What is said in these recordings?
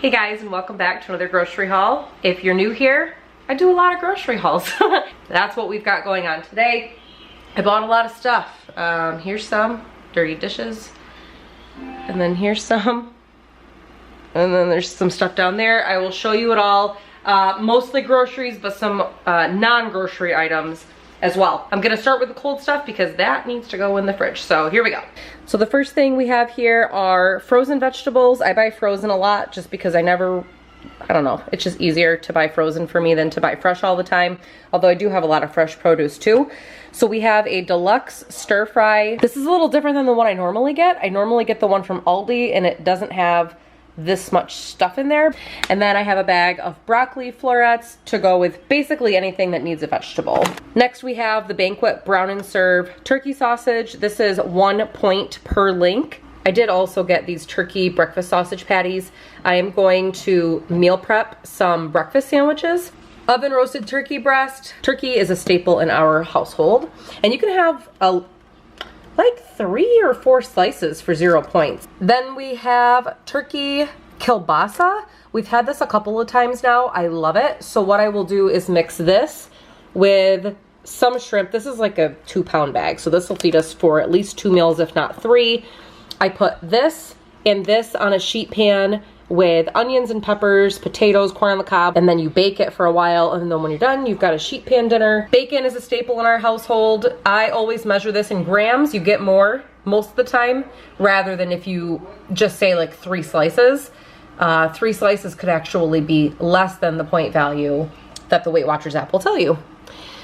Hey guys, and welcome back to another grocery haul. If you're new here, I do a lot of grocery hauls. That's what we've got going on today. I bought a lot of stuff. Here's some dirty dishes, and then here's some, and then there's some stuff down there. I will show you it all. Mostly groceries, but some non-grocery items as well. I'm gonna start with the cold stuff because that needs to go in the fridge. So here we go. So the first thing we have here are frozen vegetables. I buy frozen a lot just because I don't know, it's just easier to buy frozen for me than to buy fresh all the time. Although I do have a lot of fresh produce too. So we have a deluxe stir fry. This is a little different than the one I normally get. I normally get the one from Aldi and it doesn't have this much stuff in there. And then I have a bag of broccoli florets to go with basically anything that needs a vegetable. Next we have the Banquet Brown and Serve turkey sausage. This is 1 point per link. I did also get these turkey breakfast sausage patties. I am going to meal prep some breakfast sandwiches. Oven roasted turkey breast. Turkey is a staple in our household. And you can have like 3 or 4 slices for 0 points. Then we have turkey kielbasa. We've had this a couple of times now. I love it. So what I will do is mix this with some shrimp. This is like a 2-pound bag. So this will feed us for at least 2 meals, if not 3. I put this and this on a sheet pan with onions and peppers, potatoes, corn on the cob, and then you bake it for a while, and then when you're done, you've got a sheet pan dinner. Bacon is a staple in our household. I always measure this in grams. You get more most of the time, rather than if you just say like 3 slices. 3 slices could actually be less than the point value that the Weight Watchers app will tell you.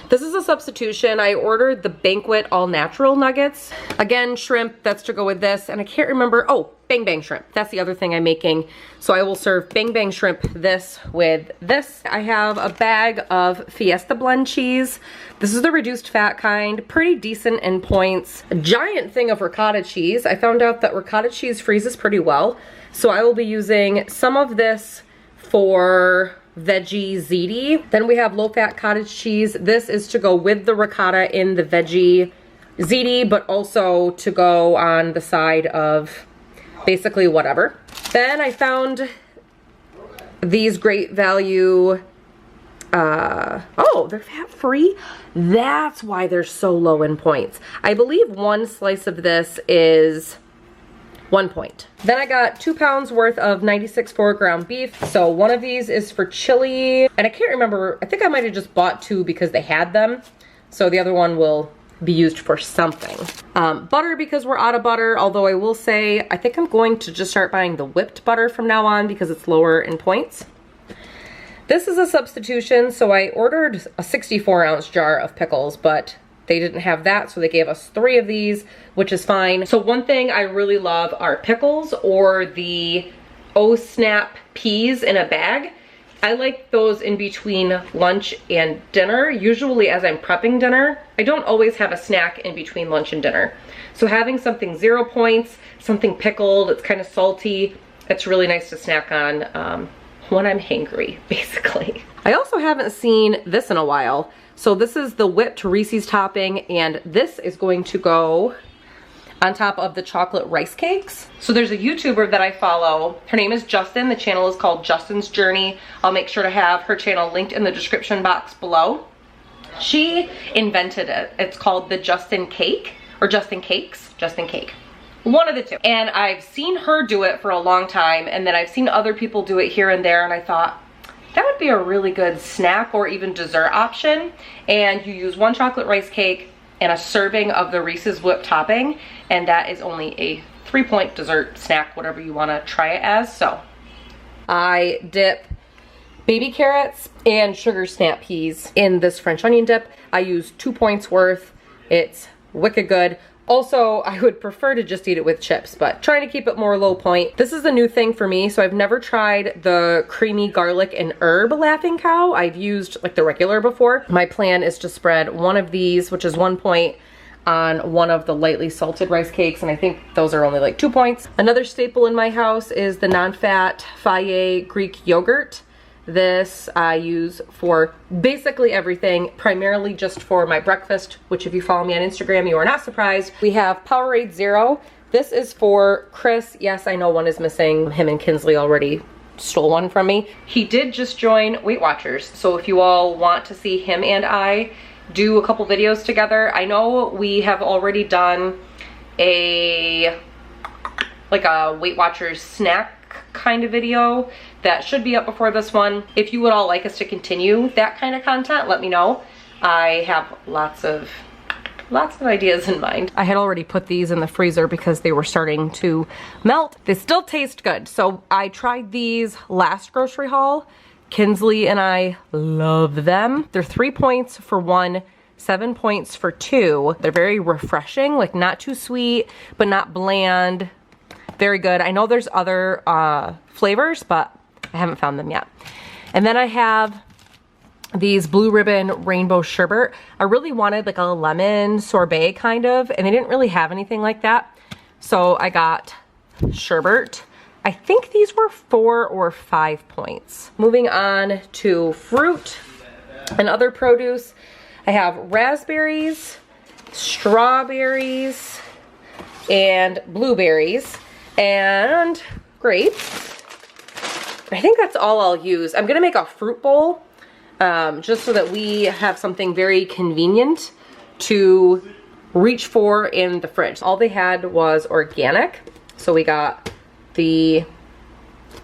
This is a substitution. I ordered the Banquet all natural nuggets. Again, shrimp, that's to go with this. And I can't remember, oh, Bang Bang shrimp. That's the other thing I'm making. So I will serve Bang Bang shrimp this with this. I have a bag of Fiesta blend cheese. This is the reduced fat kind, pretty decent in points. A giant thing of ricotta cheese. I found out that ricotta cheese freezes pretty well. So I will be using some of this for veggie ziti. Then we have low-fat cottage cheese. This is to go with the ricotta in the veggie ziti, but also to go on the side of basically whatever. Then I found these great value, oh, they're fat-free. That's why they're so low in points. I believe 1 slice of this is 1 point. Then I got 2 pounds worth of 96 4-ground beef. So one of these is for chili. And I can't remember, I think I might have just bought 2 because they had them. So the other one will be used for something. Butter because we're out of butter. Although I will say, I think I'm going to just start buying the whipped butter from now on because it's lower in points. This is a substitution. So I ordered a 64-ounce jar of pickles, but they didn't have that, so they gave us 3 of these, which is fine. So one thing I really love are pickles or the O-Snap peas in a bag. I like those in between lunch and dinner. Usually as I'm prepping dinner, I don't always have a snack in between lunch and dinner. So having something 0 points, something pickled, it's kind of salty, it's really nice to snack on when I'm hangry, basically. I also haven't seen this in a while. So this is the whipped Reese's topping, and this is going to go on top of the chocolate rice cakes. So there's a YouTuber that I follow. Her name is Justyn. The channel is called Justyn's Journey. I'll make sure to have her channel linked in the description box below. She invented it. It's called the Justyn Cake, or Justyn Cakes, Justyn Cake. One of the two. And I've seen her do it for a long time, and then I've seen other people do it here and there, and I thought, that would be a really good snack or even dessert option. And you use 1 chocolate rice cake and a serving of the Reese's whipped topping, and that is only a 3-point dessert snack, whatever you want to try it as. So I dip baby carrots and sugar snap peas in this French onion dip. I use 2 points worth. It's wicked good. Also, I would prefer to just eat it with chips, but trying to keep it more low point. This is a new thing for me, so I've never tried the creamy garlic and herb Laughing Cow. I've used like the regular before. My plan is to spread one of these, which is 1 point, on one of the lightly salted rice cakes, and I think those are only like 2 points. Another staple in my house is the non-fat Fage Greek yogurt. This I use for basically everything, primarily just for my breakfast, which if you follow me on Instagram, you are not surprised. We have Powerade Zero. This is for Chris. Yes, I know one is missing. Him and Kinsley already stole one from me. He did just join Weight Watchers, so if you all want to see him and I do a couple videos together, I know we have already done a Weight Watchers snack kind of video that should be up before this one. If you would all like us to continue that kind of content, let me know. I have lots of ideas in mind. I had already put these in the freezer because they were starting to melt. They still taste good. So I tried these last grocery haul. Kinsley and I love them. They're 3 points for one, 7 points for two. They're very refreshing, like not too sweet, but not bland. Very good. I know there's other flavors, but I haven't found them yet. And then I have these Blue Ribbon Rainbow Sherbet. I really wanted like a lemon sorbet kind of, and they didn't really have anything like that. So I got sherbet. I think these were 4 or 5 points. Moving on to fruit and other produce. I have raspberries, strawberries, and blueberries, and grapes. I think that's all I'll use. I'm gonna make a fruit bowl just so that we have something very convenient to reach for in the fridge. All they had was organic, so we got the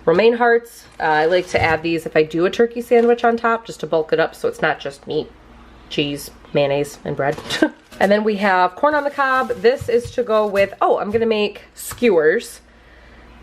romaine hearts. I like to add these if I do a turkey sandwich on top, just to bulk it up so it's not just meat, cheese, mayonnaise, and bread. And then we have corn on the cob. This is to go with, oh, I'm gonna make skewers.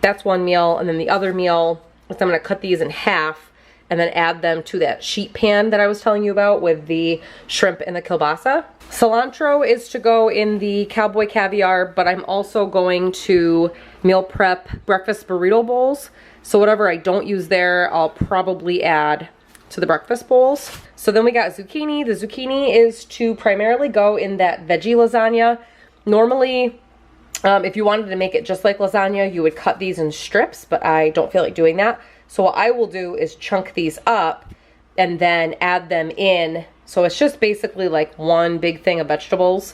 That's one meal, and then the other meal is I'm gonna cut these in half and then add them to that sheet pan that I was telling you about with the shrimp and the kielbasa. Cilantro is to go in the cowboy caviar, but I'm also going to meal prep breakfast burrito bowls. So whatever I don't use there, I'll probably add to the breakfast bowls. So then we got zucchini. The zucchini is to primarily go in that veggie lasagna. Normally, if you wanted to make it just like lasagna, you would cut these in strips, but I don't feel like doing that. So what I will do is chunk these up and then add them in. So it's just basically like one big thing of vegetables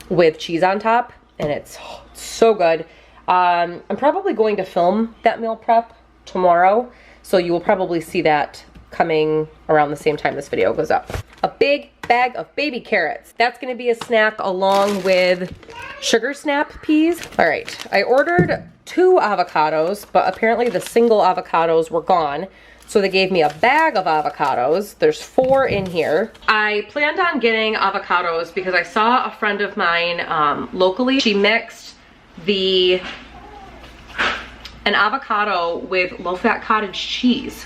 with cheese on top, and it's so good. I'm probably going to film that meal prep tomorrow, so you will probably see that coming around the same time this video goes up. A big bag of baby carrots. That's gonna be a snack along with sugar snap peas. All right, I ordered 2 avocados, but apparently the single avocados were gone. So they gave me a bag of avocados. There's 4 in here. I planned on getting avocados because I saw a friend of mine locally. She mixed an avocado with low-fat cottage cheese.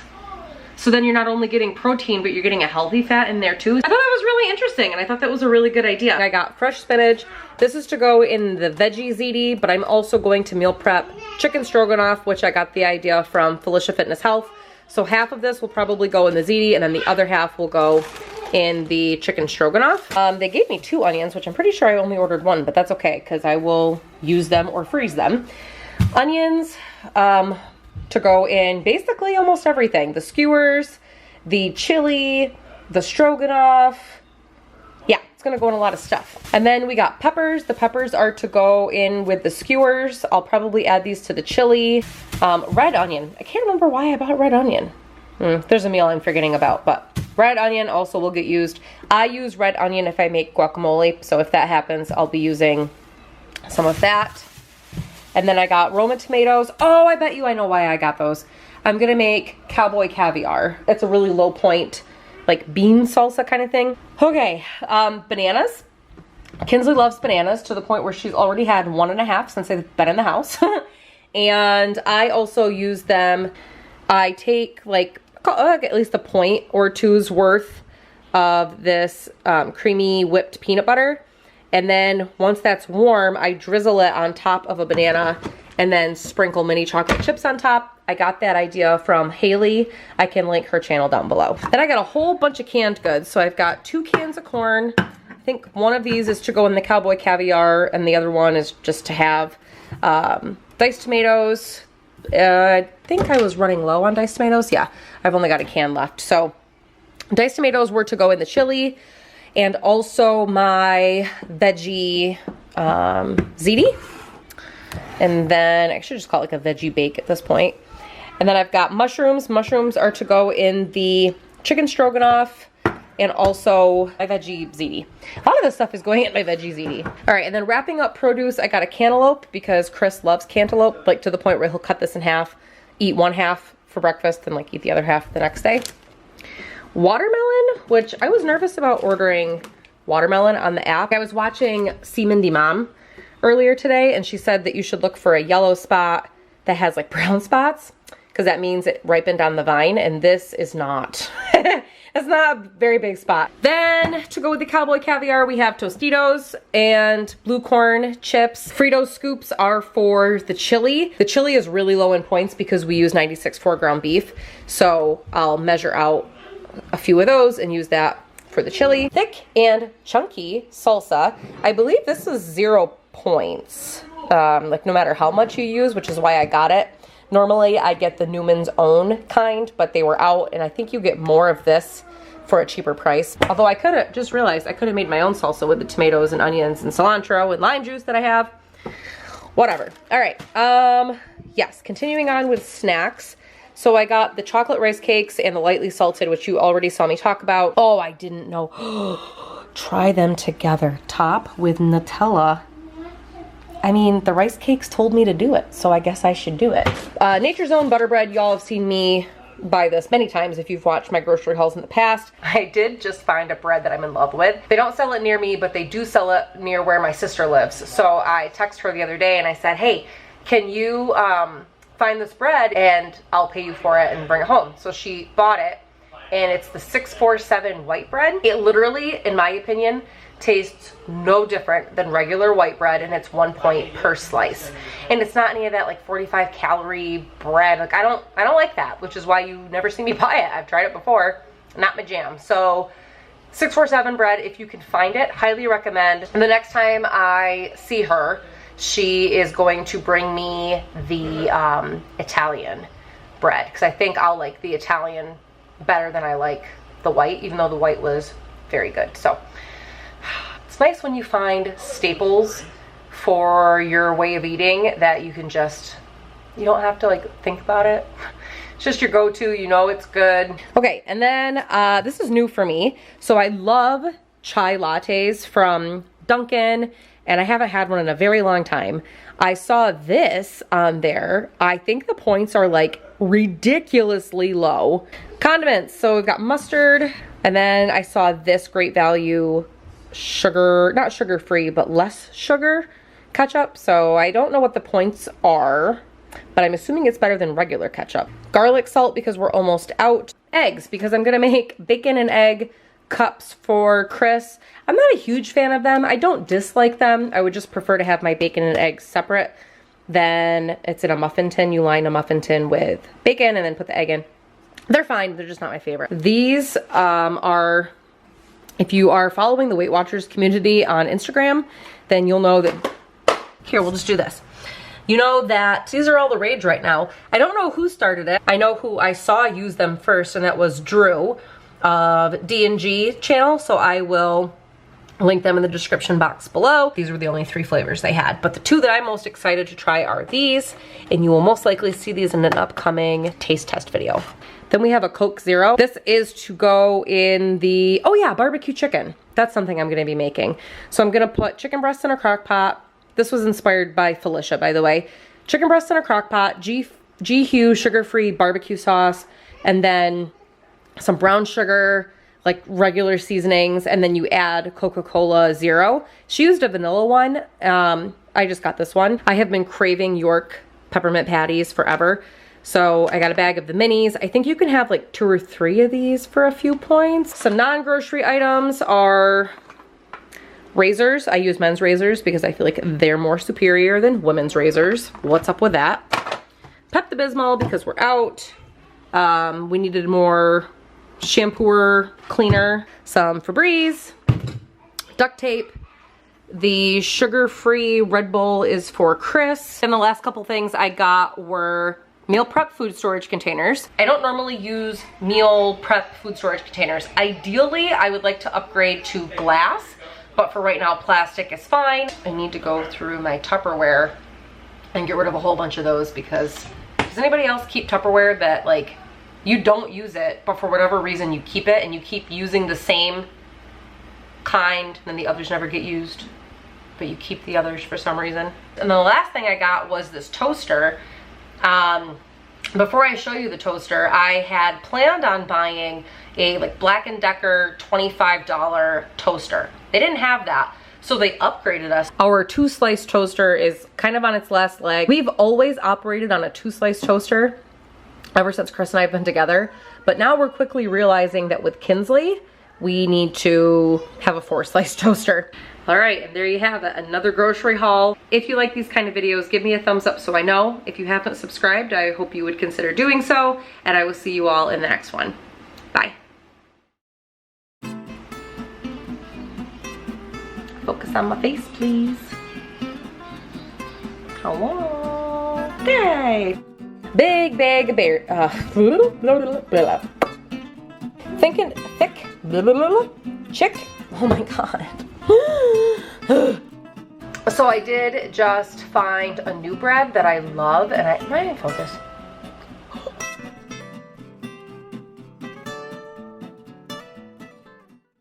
So then you're not only getting protein, but you're getting a healthy fat in there too. I thought that was really interesting, and I thought that was a really good idea. I got fresh spinach. This is to go in the veggie ziti, but I'm also going to meal prep chicken stroganoff, which I got the idea from Felicia Fitness Health. So half of this will probably go in the ziti, and then the other half will go in the chicken stroganoff. They gave me 2 onions, which I'm pretty sure I only ordered 1, but that's okay, because I will use them or freeze them. Onions, to go in basically almost everything. The skewers, the chili, the stroganoff. Yeah, it's gonna go in a lot of stuff. And then we got peppers. The peppers are to go in with the skewers. I'll probably add these to the chili. Red onion. I can't remember why I bought red onion. There's a meal I'm forgetting about, but red onion also will get used. I use red onion if I make guacamole, so if that happens, I'll be using some of that. And then I got Roma tomatoes. Oh, I bet you I know why I got those. I'm gonna make cowboy caviar. It's a really low point, like bean salsa kind of thing. Okay, bananas. Kinsley loves bananas to the point where she's already had 1.5 since they've been in the house. And I also use them. I take like at least a point or two's worth of this creamy whipped peanut butter. And then once that's warm, I drizzle it on top of a banana and then sprinkle mini chocolate chips on top. I got that idea from Haley. I can link her channel down below. Then I got a whole bunch of canned goods. So I've got 2 cans of corn. I think one of these is to go in the cowboy caviar and the other one is just to have diced tomatoes. I think I was running low on diced tomatoes. Yeah, I've only got a can left. So diced tomatoes were to go in the chili. And also my veggie ziti. And then I should just call it like a veggie bake at this point. And then I've got mushrooms. Mushrooms are to go in the chicken stroganoff and also my veggie ziti. A lot of this stuff is going in my veggie ziti. All right, and then wrapping up produce, I got a cantaloupe because Chris loves cantaloupe, like to the point where he'll cut this in half, eat one half for breakfast and like eat the other half the next day. Watermelon, which I was nervous about ordering watermelon on the app. I was watching Mindy Mom earlier today and she said that you should look for a yellow spot that has like brown spots because that means it ripened on the vine, and this is not. It's not a very big spot. Then to go with the cowboy caviar, we have Tostitos and blue corn chips. Fritos scoops are for the chili. The chili is really low in points because we use 96 4-ground beef. So I'll measure out a few of those and use that for the chili. Thick and chunky salsa. I believe this is 0 points. Like no matter how much you use, which is why I got it. Normally I get the Newman's Own kind, but they were out and I think you get more of this for a cheaper price. Although I could have just realized I could have made my own salsa with the tomatoes and onions and cilantro and lime juice that I have. Whatever. All right. Yes, continuing on with snacks. So I got the chocolate rice cakes and the lightly salted, which you already saw me talk about. Oh, I didn't know. Try them together. Top with Nutella. I mean, the rice cakes told me to do it, so I guess I should do it. Nature's Own butter bread. Y'all have seen me buy this many times if you've watched my grocery hauls in the past. I did just find a bread that I'm in love with. They don't sell it near me, but they do sell it near where my sister lives. So I texted her the other day and I said, hey, can you find this bread and I'll pay you for it and bring it home. So she bought it and it's the 647 white bread. It literally, in my opinion, tastes no different than regular white bread, and it's 1 point per slice. And it's not any of that like 45 calorie bread. Like I don't like that, which is why you never see me buy it. I've tried it before, not my jam. So 647 bread, if you can find it, highly recommend. And the next time I see her, she is going to bring me the Italian bread, because I think I'll like the Italian better than I like the white, even though the white was very good. So it's nice when you find staples for your way of eating that you can just, you don't have to like think about it. It's just your go-to, you know it's good. Okay, and then this is new for me. So I love chai lattes from Dunkin', and I haven't had one in a very long time. I saw this on there. I think the points are like ridiculously low. Condiments, so we've got mustard, and then I saw this great value sugar, not sugar-free, but less sugar ketchup. So I don't know what the points are, but I'm assuming it's better than regular ketchup. Garlic salt because we're almost out. Eggs because I'm gonna make bacon and egg cups for Chris. I'm not a huge fan of them. I don't dislike them. I would just prefer to have my bacon and eggs separate. Then it's in a muffin tin. You line a muffin tin with bacon and then put the egg in. They're fine, they're just not my favorite. These are, if you are following the Weight Watchers community on Instagram, then you'll know that, here, we'll just do this. You know that these are all the rage right now. I don't know who started it. I know who I saw use them first, and that was Drew of D&G channel, so I will link them in the description box below. These were the only 3 flavors they had, but the 2 that I'm most excited to try are these, and you will most likely see these in an upcoming taste test video. Then we have a Coke Zero. This is to go in the, oh yeah, barbecue chicken. That's something I'm gonna be making. So I'm gonna put chicken breasts in a crock pot. This was inspired by Felicia, by the way. Chicken breasts in a crock pot, G-Hue sugar-free barbecue sauce, and then some brown sugar, like regular seasonings, and then you add Coca-Cola Zero. She used a vanilla one. I just got this one. I have been craving York peppermint patties forever. So I got a bag of the minis. I think you can have like 2 or 3 of these for a few points. Some non-grocery items are razors. I use men's razors because I feel like they're more superior than women's razors. What's up with that? Pepto-Bismol because we're out. We needed more shampoo cleaner. Some Febreze. Duct tape. The sugar-free Red Bull is for Chris. And the last couple things I got were meal prep food storage containers. I don't normally use meal prep food storage containers. Ideally, I would like to upgrade to glass, but for right now, plastic is fine. I need to go through my Tupperware and get rid of a whole bunch of those because Does anybody else keep Tupperware that like you don't use it, but for whatever reason you keep it and you keep using the same kind, and then the others never get used, but you keep the others for some reason? And then the last thing I got was this toaster. Before I show you the toaster, I had planned on buying a like Black & Decker $25 toaster. They didn't have that, so they upgraded us. Our 2-slice toaster is kind of on its last leg. We've always operated on a 2-slice toaster ever since Chris and I have been together, but now we're quickly realizing that with Kinsley, we need to have a 4-slice toaster. All right, and there you have it, another grocery haul. If you like these kind of videos, give me a thumbs up so I know. If you haven't subscribed, I hope you would consider doing so, and I will see you all in the next one. Bye. Focus on my face, please. Hello. Yay. Big bag of bear. Thinking thick. Chick. Oh my god. So I did just find a new bread that I love, and am I in focus?